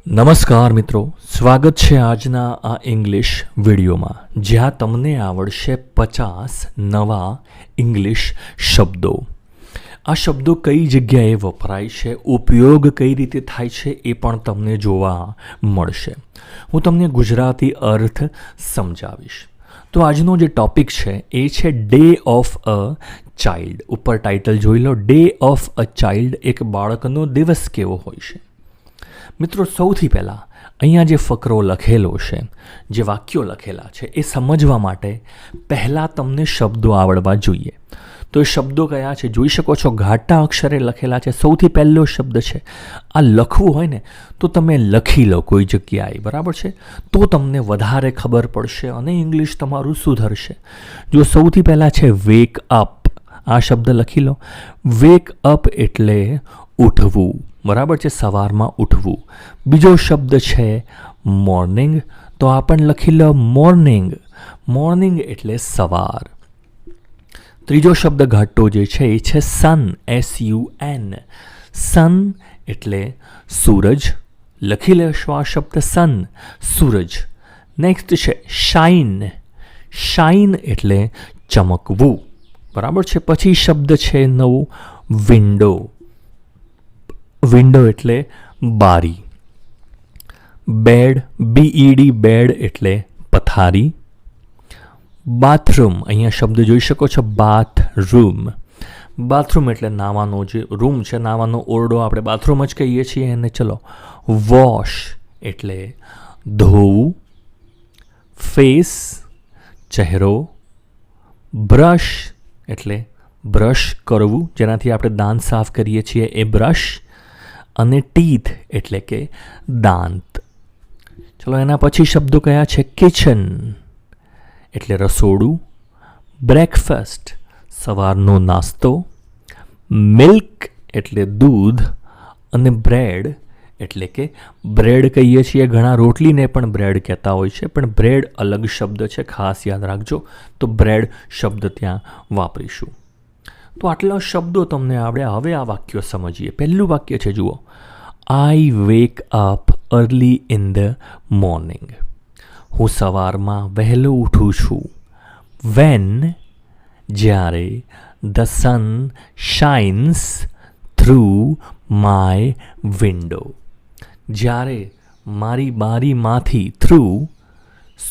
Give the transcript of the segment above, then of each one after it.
નમસ્કાર મિત્રો, સ્વાગત છે આજના આ ઇંગ્લિશ વિડીયોમાં, જ્યાં તમને આવડશે 50 નવા ઇંગ્લિશ શબ્દો. આ શબ્દો કઈ જગ્યાએ વપરાય છે, ઉપયોગ કઈ રીતે થાય છે એ પણ તમને જોવા મળશે. હું તમને ગુજરાતી અર્થ સમજાવીશ. તો આજનો જે ટોપિક છે એ છે ડે ઓફ અ ચાઇલ્ડ. ઉપર ટાઇટલ જોઈ લો, ડે ઓફ અ ચાઇલ્ડ, એક બાળકનો દિવસ કેવો હોય છે. મિત્રો, સૌથી પહેલાં અહીંયા જે ફકરો લખેલો છે, જે વાક્યો લખેલા છે, એ સમજવા માટે પહેલાં તમને શબ્દો આવડવા જોઈએ. તો એ શબ્દો કયા છે જોઈ શકો છો, ઘાટા અક્ષરે લખેલા છે. સૌથી પહેલો શબ્દ છે, આ લખવું હોય ને તો તમે લખી લો કોઈ જગ્યાએ, બરાબર છે, તો તમને વધારે ખબર પડશે અને ઇંગ્લિશ તમારું સુધરશે. જો સૌથી પહેલાં છે વેક અપ, આ શબ્દ લખી લો. વેક અપ એટલે ઉઠવું, બરાબર છે, સવારમાં ઉઠવું. બીજો શબ્દ છે મોર્નિંગ, તો આ પણ લખી લો મોર્નિંગ. મોર્નિંગ એટલે સવાર. ત્રીજો શબ્દ ઘાટો જે છે એ છે સન, SUN. સન એટલે સૂરજ, લખી લેશો આ શબ્દ સન, સૂરજ. નેક્સ્ટ છે શાઇન. શાઇન એટલે ચમકવું, બરાબર છે. પછી શબ્દ છે નવો વિન્ડો. વિન્ડો એટલે બારી. બેડ, BED, બેડ એટલે પથારી. બાથરૂમ, અહીંયા શબ્દ જોઈ શકો છો, બાથરૂમ. બાથરૂમ એટલે નાવાનો જે રૂમ છે, નાવાનો ઓરડો, આપણે બાથરૂમ જ કહીએ છીએ એને. ચલો, વોશ એટલે ધોવું. ફેસ, ચહેરો. બ્રશ એટલે બ્રશ કરવું, જેનાથી આપણે દાંત સાફ કરીએ છીએ, એ બ્રશ. અને ટીથ એટલે કે દાંત. ચલો, એના પછી શબ્દો કયા છે? કિચન એટલે રસોડું. બ્રેકફાસ્ટ સવારનો નાસ્તો. મિલ્ક એટલે દૂધ. અને બ્રેડ એટલે કે બ્રેડ કહીએ છીએ, ઘણા રોટલીને પણ બ્રેડ કહેતા હોય છે, પણ બ્રેડ અલગ શબ્દ છે, ખાસ યાદ રાખજો. તો બ્રેડ શબ્દ ત્યાં વાપરીશું. તો આટલા શબ્દો તમને આવડ્યા. હવે આ વાક્યો સમજીએ. પહેલું વાક્ય છે, જુઓ, I wake up early in the morning. હું સવારમાં વહેલો ઉઠું છું. વેન જ્યારે the sun shines through my window. જ્યારે મારી બારીમાંથી થ્રુ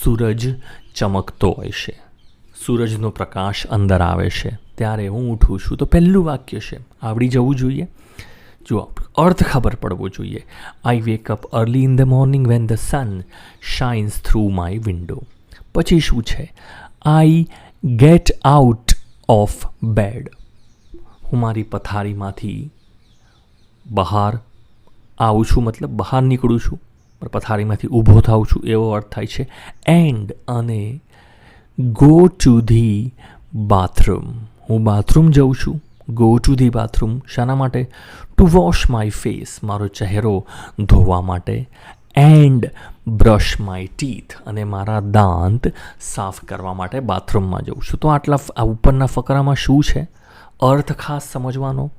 સૂરજ ચમકતો હોય છે, સૂરજનો પ્રકાશ અંદર આવે છે, ત્યારે હું ઉઠું છું. તો પહેલું વાક્ય છે, આવડી જવું જોઈએ. જુઓ, અર્થ ખબર પડવો જોઈએ. I wake up early in the morning when the sun shines through my window. પછી શું છે? I get out of bed. હું મારી પથારીમાંથી બહાર આવું છું, મતલબ બહાર નીકળું છું, પથારીમાંથી ઊભો થાઉં છું, એવો અર્થ થાય છે. એન્ડ અને ગો ટુ ધી બાથરૂમ. હું બાથરૂમ જાઉં છું. ગો ટુ ધી બાથરૂમ શાના માટે? ટુ વોશ માય ફેસ, મારો ચહેરો ધોવા માટે. એન્ડ બ્રશ માય ટીથ, અને મારા દાંત સાફ કરવા માટે બાથરૂમમાં જાઉં છું. તો આટલા ઉપરના ફકરામાં શું છે? અર્થ ખાસ સમજવાનો.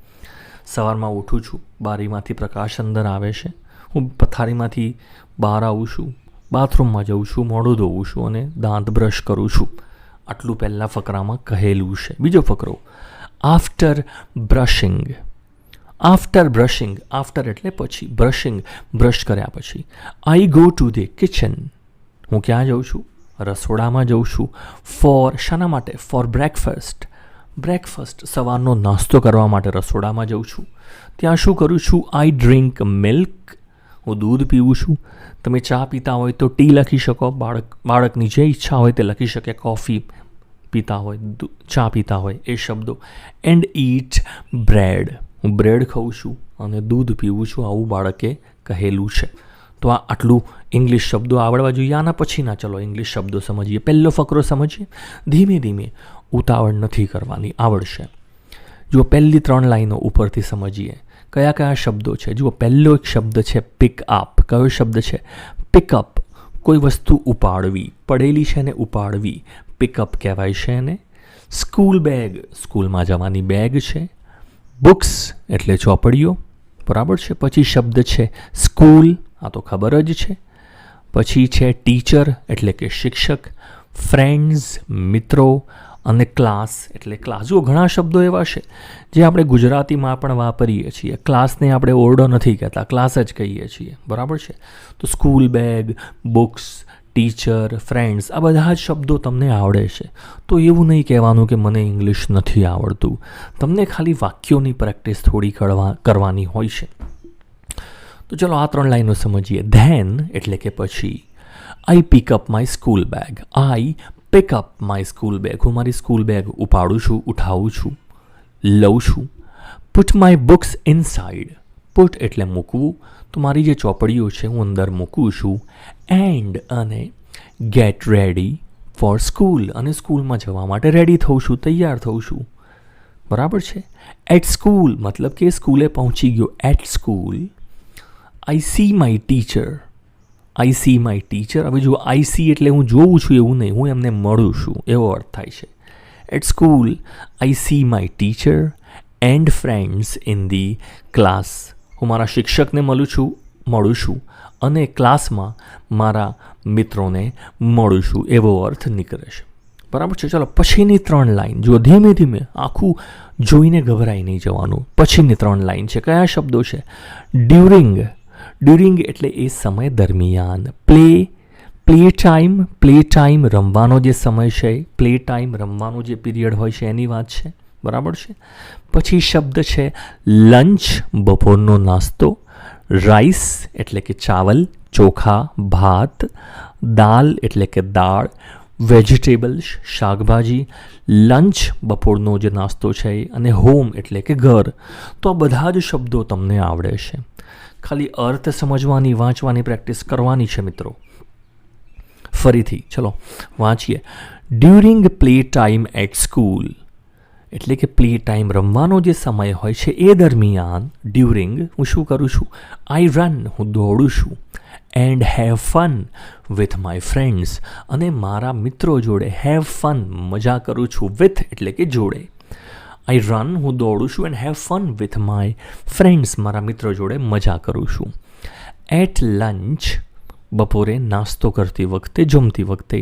સવારમાં ઉઠું છું, બારીમાંથી પ્રકાશ અંદર આવે છે, હું પથારીમાંથી બહાર આવું છું, બાથરૂમમાં જાઉં છું, મોઢું ધોવું છું અને દાંત બ્રશ કરું છું. આટલું પહેલાં ફકરામાં કહેલું છે. બીજો ફકરો, after brushing. After brushing, after એટલે પછી, બ્રશિંગ બ્રશ કર્યા પછી. I go to the kitchen. હું ક્યાં જાઉં છું? રસોડામાં જાઉં છું. ફોર શાના માટે? Four breakfast. બ્રેકફાસ્ટ સવારનો નાસ્તો કરવા માટે રસોડામાં જાઉં છું. ત્યાં શું કરું છું? આઈ ડ્રિંક મિલ્ક. હું દૂધ પીવું છું. તમે ચા પીતા હોય તો ટી લખી શકો. બાળકની જે ઈચ્છા હોય તે લખી શકે. કોફી પીતા હોય, ચા પીતા હોય, એ શબ્દો. And eat bread. હું બ્રેડ ખાઉં છું અને દૂધ પીવું છું, આવું બાળકે કહેલું છે. તો આ આટલું ઇંગ્લિશ શબ્દો આવડવા જોઈએ. આના પછીના ચલો ઇંગ્લિશ શબ્દો સમજીએ. પહેલો ફકરો સમજીએ. ધીમે ધીમે, ઉતાવળ નથી કરવાની, આવડશે. જુઓ, પહેલી 3 લાઈનો ઉપરથી સમજીએ. કયા કયા શબ્દો છે? જુઓ, પહેલો એક શબ્દ છે પિક અપ. કયો શબ્દ છે? પિકઅપ. કોઈ વસ્તુ ઉપાડવી, પડેલી છે ને ઉપાડવી, પિકઅપ કહેવાય છે એને. સ્કૂલ બેગ, સ્કૂલમાં જવાની બેગ છે. બુક્સ એટલે ચોપડીઓ, બરાબર છે. પછી શબ્દ છે સ્કૂલ, આ તો ખબર જ છે. પછી છે ટીચર એટલે કે શિક્ષક, ફ્રેન્ડ્સ મિત્રો, અને ક્લાસ એટલે ક્લાસ. જુઓ ઘણા શબ્દો એવા છે જે આપણે ગુજરાતીમાં પણ વાપરીએ છીએ. ક્લાસને આપણે ઓરડો નથી કહેતા, ક્લાસ જ કહીએ છીએ, બરાબર છે. તો school bag, books, teacher, friends, આ બધા જ શબ્દો તમને આવડે છે. તો એવું નહીં કહેવાનું કે મને ઇંગ્લિશ નથી આવડતું. તમને ખાલી વાક્યોની પ્રેક્ટિસ થોડી કરવાની હોય છે. તો ચલો આ 3 લાઈનો સમજીએ. ધેન એટલે કે પછી. I pick up my school bag. I pick up my school bag. હું મારી સ્કૂલ બેગ ઉપાડું છું, ઉઠાવું છું, લઉં છું. Put my books inside. Put એટલે મૂકવું, તો મારી જે ચોપડીઓ છે હું અંદર મૂકું છું. એન્ડ અને ગેટ રેડી ફોર સ્કૂલ, અને સ્કૂલમાં જવા માટે રેડી થઉં છું, તૈયાર થઉં છું, બરાબર છે. એટ સ્કૂલ મતલબ કે સ્કૂલે પહોંચી ગયો. At school. I see my teacher. I see my teacher. હવે જો આઈ સી એટલે હું જોઉં છું એવું નહીં, હું એમને મળું છું એવો અર્થ થાય છે. At school I see my teacher and friends in the class. હું મારા શિક્ષકને મળું છું અને ક્લાસમાં મારા મિત્રોને મળું છું, એવો અર્થ નીકળે છે, બરાબર છે. ચલો પછીની 3 લાઈન જો ધીમે ધીમે આખું જોઈને ગભરાઈ નહીં જવાનું. પછીની 3 લાઈન છે. કયા શબ્દો છે? ડ્યુરિંગ. ડ્યુરિંગ એટલે એ સમય દરમિયાન. પ્લે ટાઈમ રમવાનો જે સમય છે, પ્લે ટાઈમ રમવાનો જે પીરિયડ હોય છે એની વાત છે, બરાબર છે. પછી શબ્દ છે લંચ, બપોરનો નાસ્તો. રાઈસ એટલે કે ચાવલ, ચોખા, ભાત. દાલ એટલે કે દાળ. વેજીટેબલ્સ શાકભાજી. લંચ બપોરનો જે નાસ્તો છે, અને હોમ એટલે કે ઘર. તો આ બધા જ શબ્દો તમને આવડે છે. ખાલી અર્થ સમજવાની, વાંચવાની પ્રેક્ટિસ કરવાની છે મિત્રો. ફરીથી ચલો વાંચીએ. During play time at school એટલે કે પ્લે ટાઈમ રમવાનો જે સમય હોય છે એ દરમિયાન. ડ્યુરિંગ હું શું કરું છું? આઈ રન હું દોડું છું. And have fun with my friends અને મારા મિત્રો જોડે. હેવ ફન મજા કરું છું. વિથ એટલે કે જોડે. આઈ રન હું દોડું છું. And have fun with my friends મારા મિત્રો જોડે મજા કરું છું. એટ લંચ બપોરે નાસ્તો કરતી વખતે, જમતી વખતે.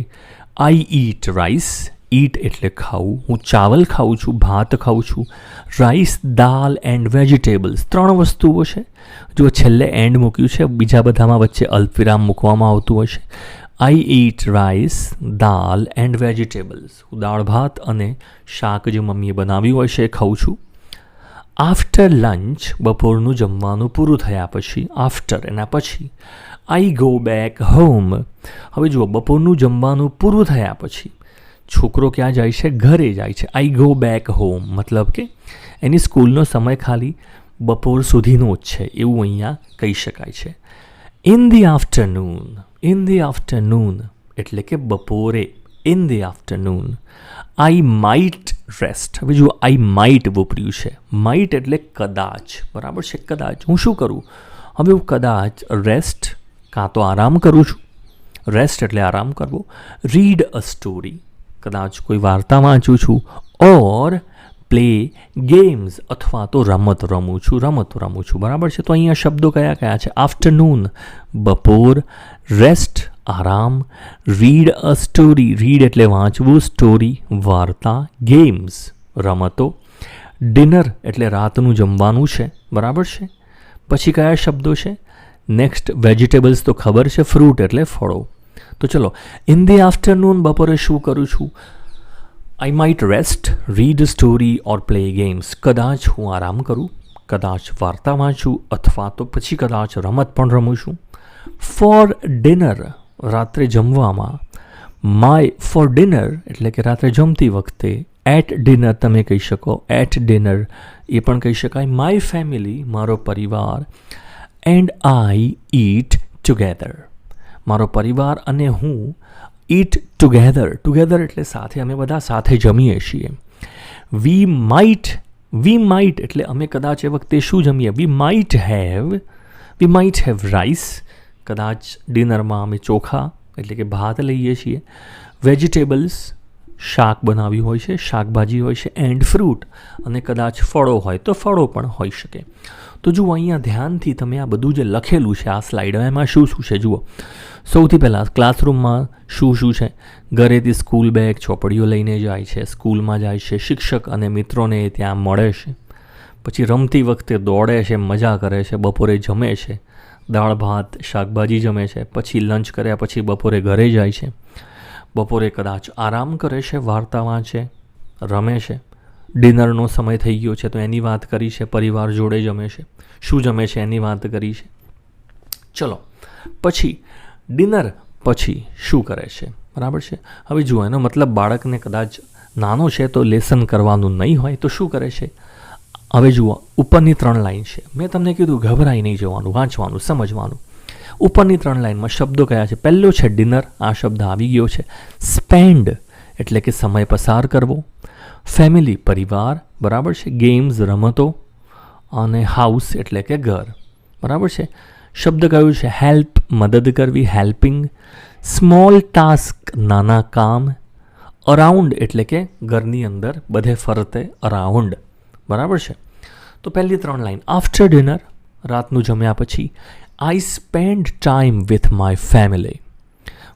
આઈ ઈટ રાઈસ. ઈટ એટલે ખાવું. હું ચાવલ ખાઉં છું, ભાત ખાઉં છું. રાઈસ, દાલ એન્ડ વેજીટેબલ્સ 3 વસ્તુઓ છે. જો છેલ્લે એન્ડ મૂક્યું છે, બીજા બધામાં વચ્ચે અલ્પવિરામ મૂકવામાં આવતું હશે. આઈ ઈટ રાઈસ, દાલ એન્ડ વેજીટેબલ્સ. હું દાળ ભાત અને શાક જે મમ્મીએ બનાવ્યું હોય છે એ ખાઉં છું. આફ્ટર લંચ બપોરનું જમવાનું પૂરું થયા પછી. આફ્ટર એના પછી. I go back home. હવે જુઓ બપોરનું જમવાનું પૂરું થયા પછી છોકરો ક્યાં જાય છે? ઘરે જાય છે. આઈ ગો બેક હોમ મતલબ કે એની સ્કૂલનો સમય ખાલી બપોર સુધીનો જ છે એવું અહીંયા કહી શકાય છે. In the afternoon. In the afternoon એટલે કે બપોરે. In the afternoon. I might rest. હવે જુઓ આઈ માઇટ વાપર્યું છે. માઇટ એટલે કદાચ, બરાબર છે, કદાચ. હું શું કરું? હવે હું કદાચ રેસ્ટ કાં તો આરામ કરું છું. રેસ્ટ એટલે આરામ કરવો. Read a story. કદાચ કોઈ વાર્તા વાંચું છું. ઓર પ્લે ગેમ્સ અથવા તો રમતો રમું છું, બરાબર છે. તો અહીંયા શબ્દો કયા કયા છે? આફ્ટરનૂન બપોર. રેસ્ટ આરામ. Read a story. રીડ એટલે વાંચવું. સ્ટોરી વાર્તા. ગેમ્સ રમતો. ડિનર એટલે રાતનું જમવાનું છે, બરાબર છે. પછી કયા શબ્દો છે? નેક્સ્ટ વેજીટેબલ્સ તો ખબર છે. ફ્રૂટ એટલે ફળો. તો ચલો ઇન ધી આફ્ટરનૂન બપોરે શું કરું છું? આઈ માઇટ રેસ્ટ, રીડ સ્ટોરી ઓર પ્લે ગેમ્સ. કદાચ હું આરામ કરું, કદાચ વાર્તા વાંચું અથવા તો પછી કદાચ રમત પણ રમું છું. ફોર ડિનર રાત્રે જમવામાં. ફોર ડિનર એટલે કે રાત્રે જમતી વખતે. એટ ડિનર તમે કહી શકો. એટ ડિનર એ પણ કહી શકાય. માય ફેમિલી મારો પરિવાર. એન્ડ આઈ ઈટ ટુગેધર મારો પરિવાર અને હું. ઈટ ટુગેધર. ટુગેધર એટલે સાથે, અમે બધા સાથે જમીએ છીએ. વી માઇટ એટલે અમે કદાચ એ વખતે શું જમીએ? We might have rice. કદાચ ડિનરમાં અમે ચોખા એટલે કે ભાત લઈએ છીએ. વેજીટેબલ્સ શાક બનાવ્યું હોય છે, શાકભાજી હોય છે, એન્ડ ફ્રૂટ, અને કદાચ ફળો હોય તો ફળો પણ હોઈ શકે. તો જુઓ અહીંયા ધ્યાનથી તમે આ બધું જે લખેલું છે આ સ્લાઇડમાં, એમાં શું શું છે જુઓ. સૌથી પહેલાં ક્લાસરૂમમાં શું શું છે? ઘરેથી સ્કૂલ બેગ, ચોપડીઓ લઈને જાય છે, સ્કૂલમાં જાય છે, શિક્ષક અને મિત્રોને ત્યાં મળે છે, પછી રમતી વખતે દોડે છે, મજા કરે છે, બપોરે જમે છે, દાળ ભાત શાકભાજી જમે છે, પછી લંચ કર્યા પછી બપોરે ઘરે જાય છે, બપોરે કદાચ આરામ કરે છે, વાર્તા વાંચે, રમે છે, ડિનરનો સમય થઈ ગયો છે તો એની વાત કરી છે, પરિવાર જોડે જમે છે, શું જમે છે એની વાત કરી છે. ચલો પછી ડિનર પછી શું કરે છે, બરાબર છે. હવે જુઓ, એનો મતલબ બાળકને કદાચ નાનો છે તો લેસન કરવાનું નહીં હોય તો શું કરે છે. હવે જુઓ, ઉપરની 3 લાઈન છે. મેં તમને કીધું ગભરાઈ નહીં જવાનું, વાંચવાનું, સમજવાનું. ઉપરની 3 લાઈનમાં શબ્દો કયા છે? પહેલો છે ડિનર, આ શબ્દ આવી ગયો છે. સ્પેન્ડ એટલે કે સમય પસાર કરવો. ફેમિલી પરિવાર, બરાબર છે. ગેમ્સ રમતો, અને હાઉસ એટલે કે ઘર, બરાબર છે. શબ્દ કયું છે? હેલ્પ મદદ કરવી, હેલ્પિંગ. સ્મોલ ટાસ્ક નાના કામ. અરાઉન્ડ એટલે કે ઘરની અંદર બધે ફરતે, અરાઉન્ડ, બરાબર છે. તો પહેલી 3 લાઈન, આફ્ટર ડિનર રાતનું જમ્યા પછી, I spend time with my family,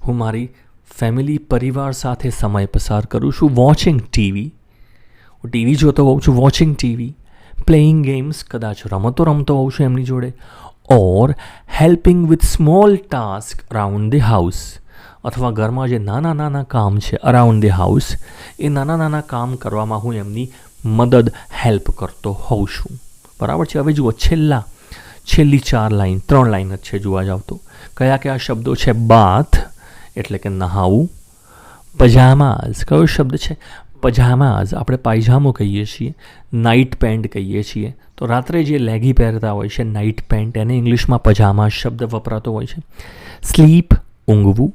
હું મારી ફેમિલી પરિવાર સાથે સમય પસાર કરું છું. વોચિંગ ટીવી, હું ટીવી જોતો હોઉં છું, વોચિંગ ટીવી. પ્લેઇંગ ગેમ્સ, કદાચ રમતો રમતો હોઉં છું એમની જોડે. Or helping with small task around the house, અથવા ઘરમાં જે નાના નાના કામ છે અરાઉન્ડ ધી હાઉસ, એ નાના નાના કામ કરવામાં હું એમની મદદ, હેલ્પ કરતો હોઉં છું, બરાબર છે. હવે જુઓ, છેલ્લી 4 લાઈન, 3 લાઈન જ છે જોવા જાવ તો. કયા કયા શબ્દો છે? બાથ એટલે કે નહાવું. પજામાઝ, કયો શબ્દ છે? પજામાઝ, આપણે પાયજામો કહીએ છીએ, નાઇટ પેન્ટ કહીએ છીએ. તો રાત્રે જે લેગી પહેરતા હોય છે નાઇટ પેન્ટ, એને ઇંગ્લિશમાં પજામા શબ્દ વપરાતો હોય છે. સ્લીપ ઊંઘવું.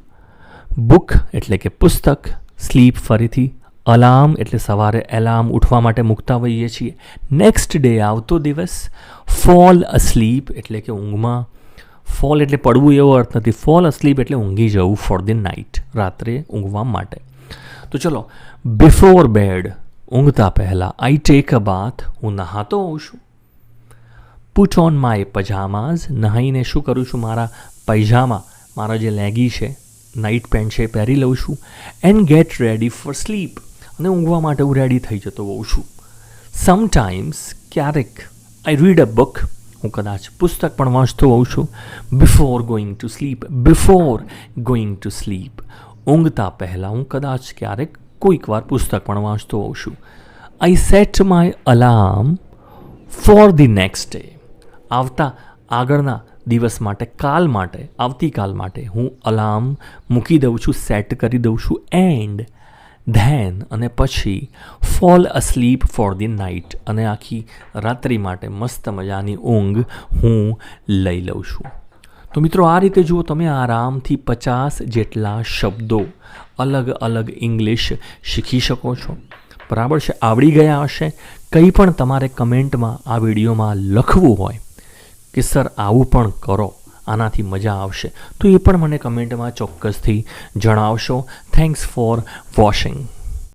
બુક એટલે કે પુસ્તક. સ્લીપ ફરીથી. અલાર્મ એટલે સવારે એલાર્મ ઉઠવા માટે મૂકતા હોઈએ છીએ. નેક્સ્ટ ડે આવતો દિવસ. ફોલ અસ્લીપ એટલે કે ઊંઘમાં. ફોલ એટલે પડવું એવો અર્થ નથી. ફોલ અસ્લીપ એટલે ઊંઘી જવું, ફોર ધી નાઇટ, રાત્રે ઊંઘવા માટે. તો ચલો, બિફોર બેડ ઊંઘતા પહેલાં. આઈ ટેક અ બાથ, હું નહાતો હોઉં છું. પુટ ઓન માય પજામાઝ, નહાઈને શું કરું છું? મારા પૈજામા, મારા જે લેગી છે, નાઇટ પેન્ટ છે, પહેરી લઉં છું. And get ready for sleep, અને ઊંઘવા માટે હું રેડી થઈ જતો હોઉં છું. સમટાઈમ્સ, ક્યારેક. આઈ રીડ અ બુક, હું કદાચ પુસ્તક પણ વાંચતો હોઉં છું. Before going to sleep, before going to sleep, ઊંઘતા પહેલાં હું કદાચ ક્યારેક કોઈક વાર પુસ્તક પણ વાંચતો હોઉં છું. I set my alarm for the next day, આગળના દિવસ માટે, કાલ માટે, આવતીકાલ માટે હું અલાર્મ મૂકી દઉં છું, સેટ કરી દઉં છું. એન્ડ ધેન, અને પછી fall asleep for the night, અને આખી રાત્રિ માટે મસ્ત મજાની ઊંઘ હું લઈ લઉં છું. તો મિત્રો, આ રીતે જુઓ, તમે આરામથી 50 જેટલા શબ્દો અલગ અલગ ઇંગ્લિશ શીખી શકો છો, બરાબર છે. આવડી ગયા હશે. કંઈ પણ તમારે કમેન્ટમાં આ વિડીયોમાં લખવું હોય કે સર આવું પણ કરો, આનાથી મજા આવશે, તો એ પણ મને કમેન્ટમાં ચોક્કસથી જણાવશો. Thanks for watching.